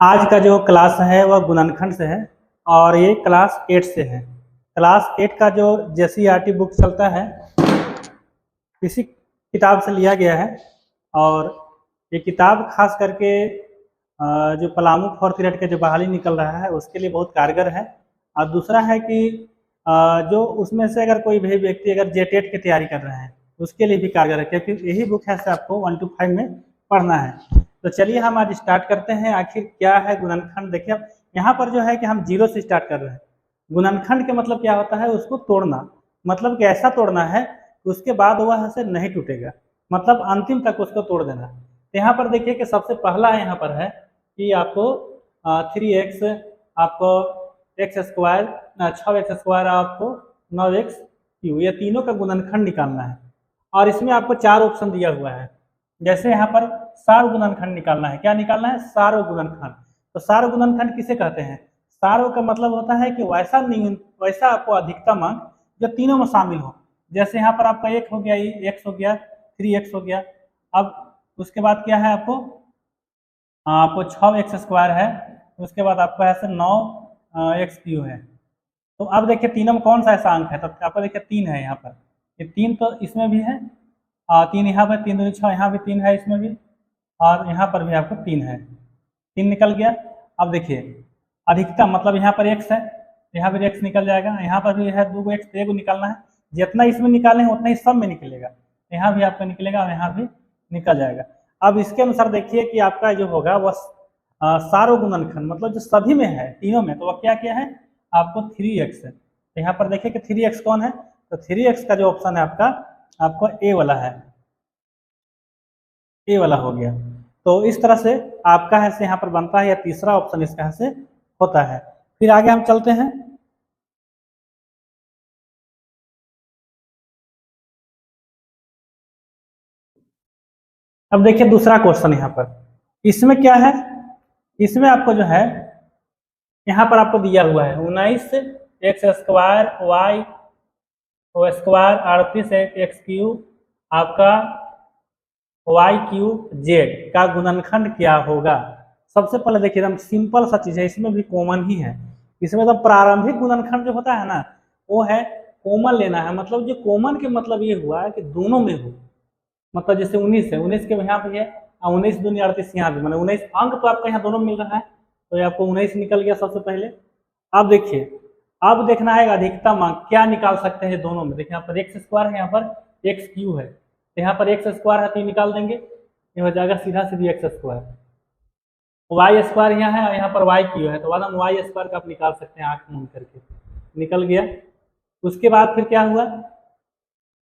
आज का जो क्लास है वह गुणनखंड से है और ये क्लास 8 से है। क्लास 8 का जो JCERT बुक चलता है इसी किताब से लिया गया है और ये किताब खास करके जो पलामू फोर्थ ग्रेड के जो बहाली निकल रहा है उसके लिए बहुत कारगर है। और दूसरा है कि जो उसमें से अगर कोई भी व्यक्ति अगर JTET की तैयारी कर रहे हैं उसके लिए भी कारगर है, क्योंकि यही बुक है से आपको 1 to 5 में पढ़ना है। तो चलिए हम आज स्टार्ट करते हैं। आखिर क्या है गुणनखंड। देखिए यहाँ पर जो है कि हम 0 से स्टार्ट कर रहे हैं। गुणनखंड के मतलब क्या होता है, उसको तोड़ना, मतलब कि ऐसा तोड़ना है उसके बाद वह से नहीं टूटेगा, मतलब अंतिम तक उसको तोड़ देना। तो यहाँ पर देखिए कि सबसे पहला यहाँ पर है कि आपको 3x आपको x स्क्वायर 6x स्क्वायर आपको 9x क्यू, ये तीनों का गुणनखंड निकालना है। और इसमें आपको 4 ऑप्शन दिया हुआ है। जैसे यहाँ पर सार्व गुणनखंड निकालना है। क्या निकालना है? सार्व गुणनखंड। तो सार्व गुणनखंड किसे कहते हैं? सार्व का मतलब होता है कि वैसा आपको अधिकतम अंक जो तीनों में शामिल हो। जैसे यहाँ पर आपका 1 हो गया, ये x हो गया, 3x हो गया। अब उसके बाद क्या है, आपको 6x स्क्वायर है, उसके बाद आपको ऐसे 9x क्यू है। तो अब देखिए तीनों में कौन सा ऐसा अंक है, तो आपको देखिए 3 है यहाँ पर। ये 3 तो इसमें भी है, 3 यहाँ पर, 3 दूनी 6, यहाँ भी 3 है इसमें भी, और यहाँ पर भी आपको 3 है। 3 निकल गया। अब देखिए अधिकतम मतलब यहाँ पर x है, यहाँ पर x निकल जाएगा, यहाँ पर भी है 2 x, तो 1 निकालना है। जितना इसमें निकाले उतना ही सब में निकलेगा, यहाँ भी आपका निकलेगा और यहाँ भी निकल जाएगा। अब इसके अनुसार देखिए कि आपका जो होगा वह सार्व गुणनखंड, मतलब जो सभी में है तीनों में, तो वह क्या क्या है, आपको 3x है। तो यहाँ पर देखिए कि 3x कौन है, तो 3x का जो ऑप्शन है आपको ए वाला है, ए वाला हो गया। तो इस तरह से आपका है से यहाँ पर बनता है, या तीसरा ऑप्शन इसका है से होता है। फिर आगे हम चलते हैं। अब देखिए दूसरा क्वेश्चन यहाँ पर, इसमें क्या है, इसमें आपको जो है यहाँ पर आपको दिया हुआ है 19x square y square 38x cube आपका y क्यूब z का गुणनखंड क्या होगा। सबसे पहले देखिए एकदम सिंपल सा चीज है, इसमें भी कॉमन ही है। इसमें तो प्रारंभिक गुणनखंड जो होता है ना वो है कॉमन लेना है। मतलब जो कॉमन के मतलब ये हुआ है कि दोनों में हो, मतलब जैसे 19 है, 19 के यहाँ भी है, 19 दूनी 38 यहाँ भी, मतलब 19 अंक तो आपका यहाँ दोनों मिल रहा है, तो ये आपको 19 निकल गया सबसे पहले। अब देखिए अब देखना है अधिकतम अंक क्या निकाल सकते हैं दोनों में। देखिए यहाँ पर x स्क्वायर है, यहाँ पर x क्यू है, तो यहाँ पर x स्क्वायर है तो ये निकाल देंगे, ये हो जाएगा सीधा सीधी x स्क्वायर। y स्क्वायर यहाँ है और यहाँ पर y क्यू है, तो बाद हम y स्क्वायर का आप निकाल सकते हैं आँख मूंद करके, निकल गया। उसके बाद फिर क्या हुआ,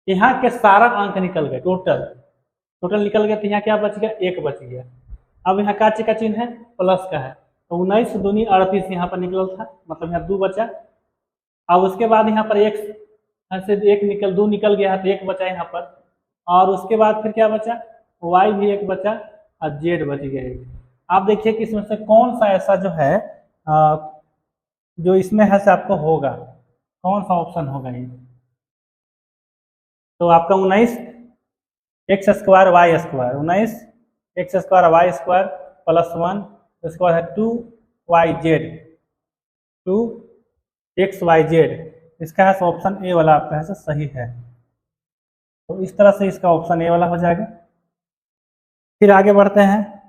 यहाँ के सारा अंक निकल गए, टोटल निकल गया, तो यहाँ क्या बच गया, 1 बच गया। अब यहाँ का चिन्ह है, प्लस का है, तो 19 दूनी 38 यहाँ पर निकल था, मतलब यहाँ 2 बचा। अब उसके बाद यहाँ पर x से 2 निकल गया है, तो 1 बचा यहाँ पर। और उसके बाद फिर क्या बचा, y भी 1 बचा और z बच गया 1। आप देखिए कि इसमें से कौन सा ऐसा जो है जो इसमें है से आपको होगा, कौन सा ऑप्शन होगा ये। तो आपका 19 x square y square, 19 x square y square plus 1, उसके बाद है 2xyz, इसका है ऑप्शन ए वाला आपका है सही है। तो इस तरह से इसका ऑप्शन ए वाला हो जाएगा। फिर आगे बढ़ते हैं।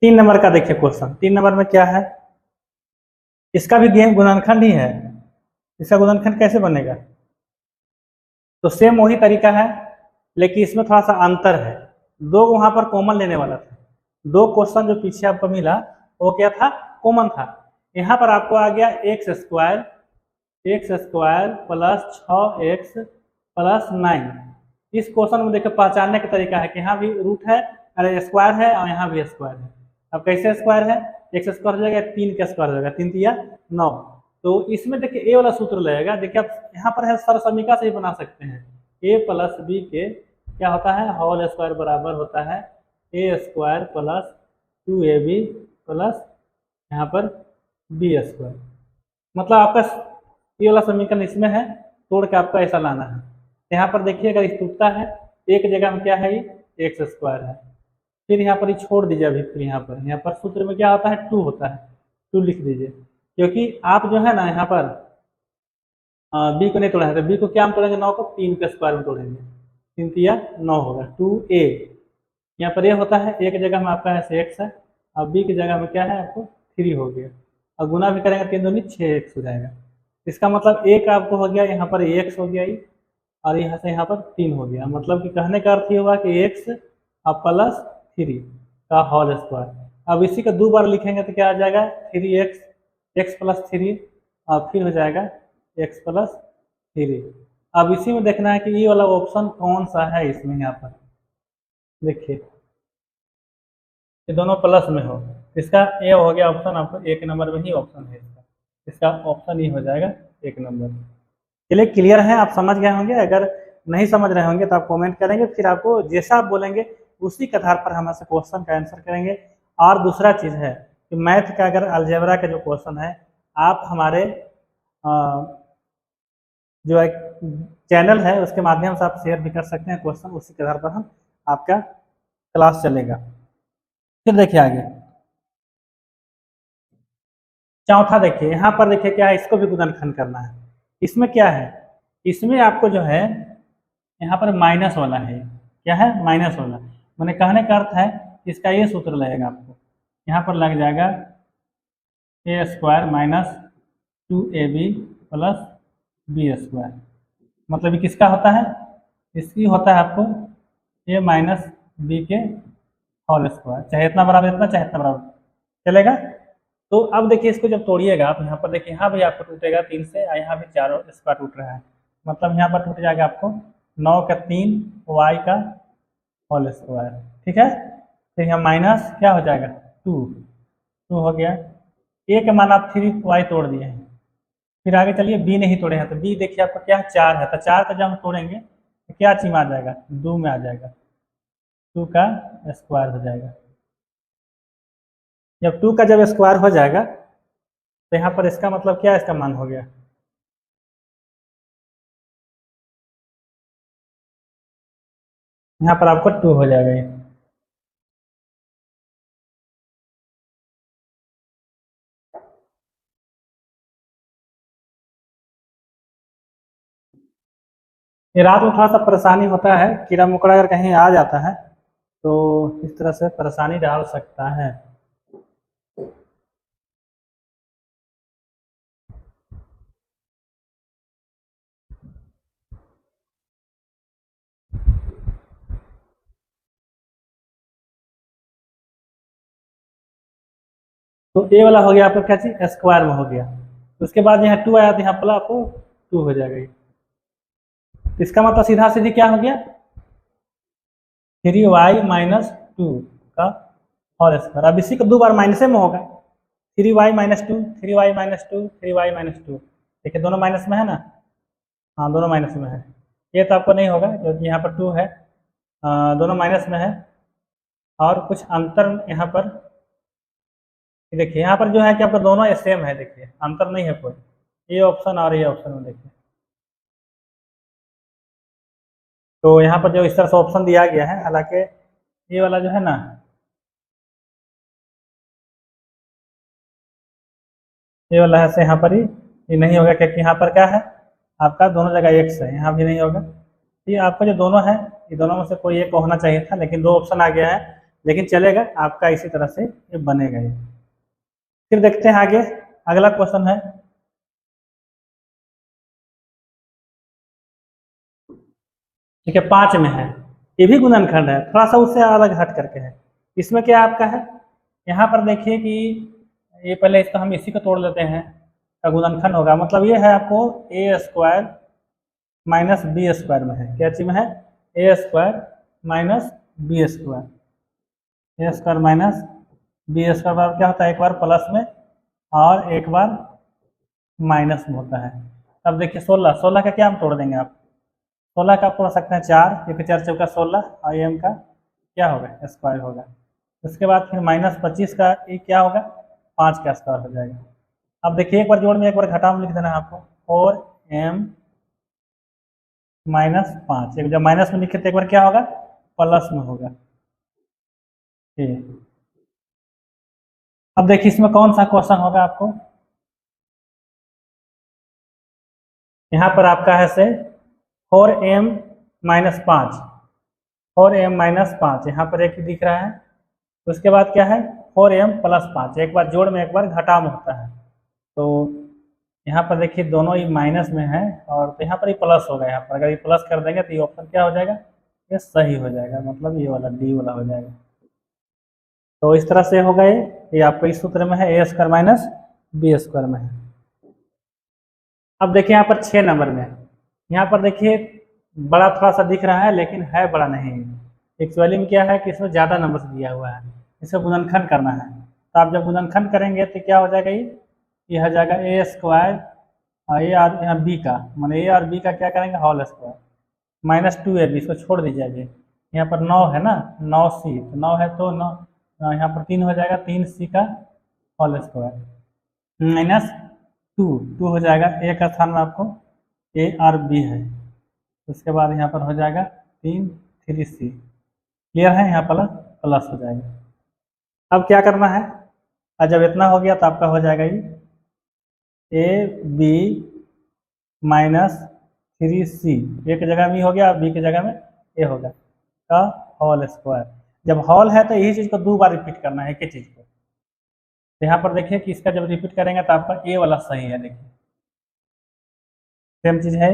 तीन नंबर का देखिए क्वेश्चन, 3 नंबर में क्या है, इसका भी गुणनखंड ही है। इसका गुणनखंड कैसे बनेगा, तो सेम वही तरीका है, लेकिन इसमें थोड़ा सा अंतर है। 2 वहां पर कॉमन लेने वाला था, 2 क्वेश्चन जो पीछे आपको मिला वो क्या था, कॉमन था। यहाँ पर आपको आ गया x square plus 6x plus 9। इस क्वेश्चन में देखिए पहचानने का तरीका है कि यहाँ भी रूट है, अरे स्क्वायर है, और यहाँ भी स्क्वायर है। अब कैसे स्क्वायर है, x स्क्वायर हो जाएगा, 3 का स्क्वायर हो जाएगा, 3 तिया 9। तो इसमें देखिए ए वाला सूत्र लगेगा। देखिए आप यहाँ पर है सरसमीका से ही बना सकते हैं, a प्लस बी के क्या होता है, होल स्क्वायर बराबर होता है a square plus 2ab plus यहाँ पर b स्क्वायर। मतलब आपका ये वाला समीकरण इसमें है, तोड़ के आपको ऐसा लाना है। यहाँ पर देखिए अगर ये टूटता है, एक जगह में क्या है, ये एक्स स्क्वायर है। फिर यहाँ पर ये छोड़ दीजिए अभी, फिर यहाँ पर सूत्र में क्या होता है, 2 होता है, 2 लिख दीजिए, क्योंकि आप जो है ना यहाँ पर बी को नहीं तोड़ा है, तो बी को क्या हम तोड़ेंगे, 9 को 3 के स्क्वायर में तोड़ेंगे, 3 तिया 9 होगा, 2a। यहाँ पर ये होता है, एक जगह में आपका ऐसे एक्स है, और बी की जगह में क्या है आपको 3 हो गया, और गुना भी करेंगे 3 दूनी 6x हो जाएगा। इसका मतलब एक आपको हो गया, यहाँ पर x हो गया, और यहाँ से यहाँ पर 3 हो गया। मतलब कि कहने का अर्थ ये हुआ कि x और प्लस 3 का होल स्क्वायर। अब इसी का 2 बार लिखेंगे तो क्या आ जाएगा, 3x, x प्लस 3, और फिर हो जाएगा x प्लस 3। अब इसी में देखना है कि ये वाला ऑप्शन कौन सा है इसमें। यहाँ पर देखिए ये दोनों प्लस में हो, इसका ए हो गया ऑप्शन, आपको 1 नंबर में ही ऑप्शन है इसका ऑप्शन ही हो जाएगा 1 नंबर। चलिए क्लियर है, आप समझ गए होंगे। अगर नहीं समझ रहे होंगे तो आप कमेंट करेंगे, फिर आपको जैसा आप बोलेंगे उसी के आधार पर हम ऐसे क्वेश्चन का आंसर करेंगे। और दूसरा चीज़ है कि मैथ का अगर अलजेब्रा का जो क्वेश्चन है, आप हमारे जो एक चैनल है उसके माध्यम से आप शेयर भी कर सकते हैं क्वेश्चन, उसी के आधार पर हम आपका क्लास चलेगा। फिर देखिए आगे चौथा, देखिए यहाँ पर देखिए क्या है, इसको भी गुणनखंड करना है। इसमें क्या है, इसमें आपको जो है यहाँ पर माइनस वाला है, क्या है, माइनस वाला। मैंने कहने का अर्थ है इसका ये सूत्र लगेगा आपको, यहाँ पर लग जाएगा a square minus 2ab plus b square. मतलब ये किसका होता है, इसकी होता है आपको ए माइनस बी के होल स्क्वायर, चाहे इतना बराबर इतना, चाहे इतना बराबर चलेगा। तो अब देखिए इसको जब तोड़िएगा आप, यहाँ पर देखिए यहाँ भी आपको टूटेगा 3 से, और यहाँ भी 4 स्क्वायर टूट रहा है। मतलब यहाँ पर टूट जाएगा आपको 9 का 3 y का होल स्क्वायर, ठीक है। तो यहाँ माइनस क्या हो जाएगा 2 हो गया। ए के मान आप 3y तोड़ दिए हैं। फिर आगे चलिए बी नहीं तोड़े हैं, तो बी देखिए आपका क्या है 4 है, तो 4 का जब हम तोड़ेंगे तो क्या चीज में आ जाएगा, 2 में आ जाएगा, 2 का स्क्वायर हो जाएगा। जब 2 का जब स्क्वायर हो जाएगा तो यहाँ पर इसका मतलब क्या है, इसका मान हो गया, यहाँ पर आपको 2 हो जाएगा ये। ये रात में थोड़ा सा परेशानी होता है, कीड़ा मकोड़ा अगर कहीं आ जाता है तो इस तरह से परेशानी डाल सकता है। तो ए वाला हो गया आपका क्या चीज, स्क्वायर में हो गया। उसके बाद यहाँ 2 आया तो यहाँ प्लस आपको 2 हो जाएगा। इसका मतलब सीधा सीधी क्या हो गया, 3y माइनस 2 का होल स्क्वायर। अब इसी को 2 बार माइनस में होगा, 3y minus 2, 3y minus 2, 3y minus 2। देखिए दोनों माइनस में है ना, हाँ दोनों माइनस में है। ये तो आपको नहीं होगा क्योंकि यहाँ पर 2 है, दोनों माइनस में है। और कुछ अंतर यहाँ पर देखिए, यहाँ पर जो है कि आपका दोनों सेम है, देखिए अंतर नहीं है कोई, ये ऑप्शन और ये ऑप्शन में देखिए। तो यहाँ पर जो इस तरह से ऑप्शन दिया गया है, हालांकि ये वाला जो है ना, ये वाला है से यहाँ पर ही ये नहीं होगा, क्योंकि यहाँ पर क्या है आपका दोनों जगह एक्स है, यहाँ भी नहीं होगा। ये आपका जो दोनों है, ये दोनों में से कोई एक होना चाहिए था, लेकिन 2 ऑप्शन आ गया है, लेकिन चलेगा आपका, इसी तरह से ये बनेगा ये। फिर देखते हैं आगे, अगला क्वेश्चन है, ठीक है 5 में है, ये भी गुणनखंड है, थोड़ा सा उससे अलग हट करके है। इसमें क्या आपका है, यहाँ पर देखिए कि ये पहले इसका हम इसी को तोड़ लेते हैं, का गुणनखंड होगा। मतलब ये है आपको ए स्क्वायर माइनस बी स्क्वायर में है, क्या चीज में है, ए स्क्वायर माइनस बी स्क्वायर। ए स्क्वायर माइनस बी स्क्वायर बराबर क्या होता है, एक बार प्लस में और एक बार माइनस में होता है। अब देखिए 16 का क्या हम तोड़ देंगे, आप 16 का आप तोड़ सकते हैं 4, क्योंकि 4 चौका 16, और एम का क्या होगा, स्क्वायर होगा। उसके बाद फिर माइनस 25 का ये क्या होगा, 5 का स्क्वायर हो जाएगा। अब देखिए एक बार जोड़ में एक बार घटा में लिख देना है आपको, 4m -5। एक जब माइनस में लिखे तो एक बार क्या होगा, प्लस में होगा। ठीक, अब देखिए इसमें कौन सा क्वेश्चन होगा आपको। यहाँ पर आपका है से 4m -5, 4m -5 यहाँ पर एक ही दिख रहा है। उसके बाद क्या है 4m+5, एक बार जोड़ में एक बार घटा में होता है। तो यहाँ पर देखिए दोनों ही माइनस में है और तो यहाँ पर ही प्लस होगा। यहाँ पर अगर ये प्लस कर देंगे तो ये ऑप्शन क्या हो जाएगा, ये सही हो जाएगा, मतलब ये वाला डी वाला हो जाएगा। तो इस तरह से होगा ये आपको इस सूत्र में है a² - b² में है। अब देखिए यहाँ पर 6 नंबर में, यहाँ पर देखिए बड़ा थोड़ा सा दिख रहा है लेकिन है बड़ा नहीं। एक्चुअली में क्या है कि इसमें ज़्यादा नंबर दिया हुआ है, इसे गुणनखंड करना है। तो आप जब गुणनखंड करेंगे तो क्या हो जाएगा, ये हो जाएगा a² ए और यहाँ बी का, मान ए और बी का क्या करेंगे होल स्क्वायर, -2ab, इसको छोड़ दीजिए अभी। यहाँ पर 9 है ना, 9c, तो 9 है तो 9 यहाँ पर 3 हो जाएगा, 3c का होल स्क्वायर -2 हो जाएगा। ए का स्थान में आपको ए और बी है, उसके बाद यहाँ पर हो जाएगा 3c। क्लियर है, यहाँ पर प्लस हो जाएगा। अब क्या करना है, और जब इतना हो गया तो आपका हो जाएगा ये ab -3c, ए की जगह में हो गया, बी की जगह में ए होगा का होल स्क्वायर। जब हॉल है तो यही चीज़ को 2 बार रिपीट करना है, एक ही चीज़ को। तो यहाँ पर देखिए कि इसका जब रिपीट करेंगे तो आपका ए वाला सही है। देखिए सेम चीज़ है,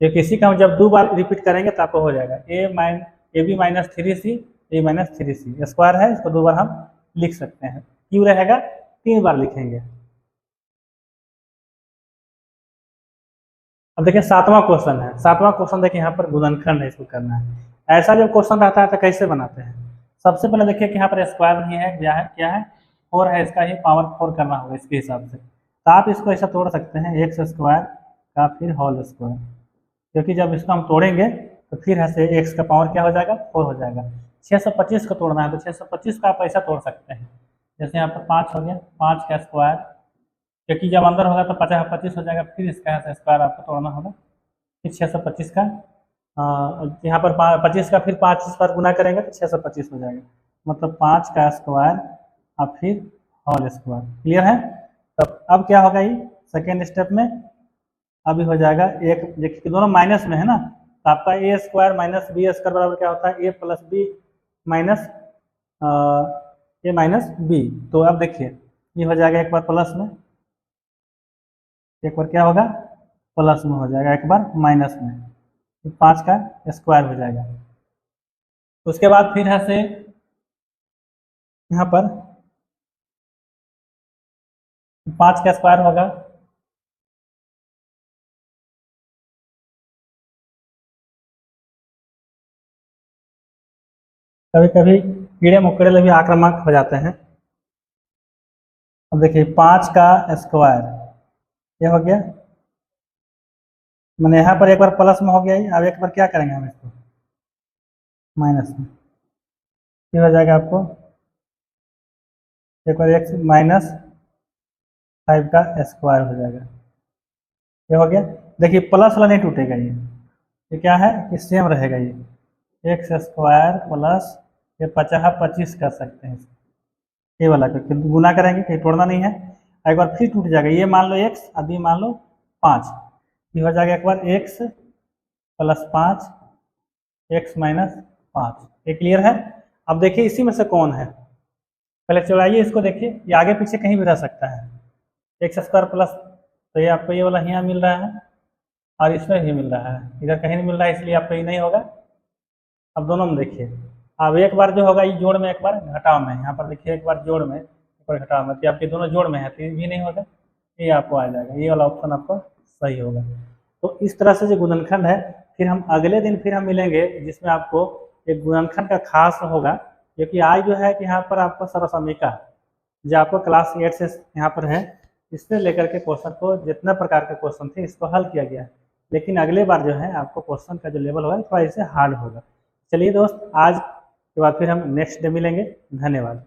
ये किसी का हम जब 2 बार रिपीट करेंगे तो आपको हो जाएगा ab -3c, a -3c square है, इसको 2 बार हम लिख सकते हैं। क्यों रहेगा, 3 बार लिखेंगे। अब देखिए 7वां क्वेश्चन है। 7वां क्वेश्चन देखिए यहाँ पर गुणनखंड है, इसको करना है। ऐसा जब क्वेश्चन रहता है तो कैसे बनाते हैं, सबसे पहले देखिए कि यहाँ पर स्क्वायर नहीं है, क्या है 4 है, इसका ही पावर 4 करना होगा इसके हिसाब से। तो आप इसको ऐसा तोड़ सकते हैं x² का फिर होल स्क्वायर, क्योंकि जब इसको हम तोड़ेंगे तो फिर ऐसे x का पावर क्या हो जाएगा 4 हो जाएगा। 625 को तोड़ना है तो 625 का आप ऐसा तोड़ सकते हैं, जैसे यहाँ पर 5 हो गया, 5 का स्क्वायर, क्योंकि जब अंदर होगा तो 25 हो जाएगा, फिर इसका यहाँ से स्क्वायर आपको तोड़ना होगा। फिर 625 का यहाँ पर 25 का फिर 5 पर गुना करेंगे तो 625 हो जाएगा, मतलब 5 का स्क्वायर और फिर होल स्क्वायर। क्लियर है। तब अब क्या होगा, ये सेकेंड स्टेप में अभी हो जाएगा एक, देखिए दोनों माइनस में है ना, तो आपका a² - b² बराबर क्या होता है a + b - b। तो अब देखिए ये हो जाएगा एक बार प्लस में, एक बार क्या होगा प्लस में हो जाएगा, एक बार माइनस में, 5 का स्क्वायर हो जाएगा। उसके बाद फिर है से यहाँ पर 5 का स्क्वायर होगा, कभी कभी कीड़े मकोड़े भी आक्रामक हो जाते हैं। अब देखिए 5 का स्क्वायर ये हो गया, मैंने यहाँ पर एक बार प्लस में हो गया। अब एक बार क्या करेंगे हम इसको माइनस में, ये हो जाएगा आपको एक बार x -5 का स्क्वायर हो जाएगा, ये हो गया। देखिए प्लस वाला नहीं टूटेगा, ये क्या है कि सेम रहेगा, ये x² प्लस ये 25 कर सकते हैं, ये वाला करके गुना करेंगे, कहीं तोड़ना नहीं है। एक बार फिर टूट जाएगा, ये मान लो x, अभी मान लो 5, ये हो जाएगा एक बार x + 5 x - 5। ये क्लियर है। अब देखिए इसी में से कौन है, पहले चलाइए इसको, देखिए ये आगे पीछे कहीं भी रह सकता है। x² प्लस, तो ये आपको ये वाला यहाँ मिल रहा है और इसमें भी मिल रहा है, इधर कहीं नहीं मिल रहा है, इसलिए आपको ये नहीं होगा। अब दोनों में देखिए, अब एक बार जो होगा ये जोड़ में, एक बार घटाव में। यहाँ पर देखिए एक बार जोड़ में, एक बार घटाव में, तो आपके दोनों जोड़ में है तो ये भी नहीं होगा, ये आपको आ जाएगा, ये वाला ऑप्शन आपको सही होगा। तो इस तरह से जो गुणनखंड है, फिर हम अगले दिन फिर हम मिलेंगे जिसमें आपको एक गुणनखंड का खास होगा, क्योंकि आज जो है कि यहाँ पर आपको सर्वसमीका जो आपको क्लास 8 से यहाँ पर है, इससे लेकर के क्वेश्चन को जितना प्रकार के क्वेश्चन थे इसको हल किया गया है। लेकिन अगले बार जो है आपको क्वेश्चन का जो लेवल होगा थोड़ा इससे हार्ड होगा। चलिए दोस्त, आज के बाद फिर हम नेक्स्ट डे मिलेंगे। धन्यवाद।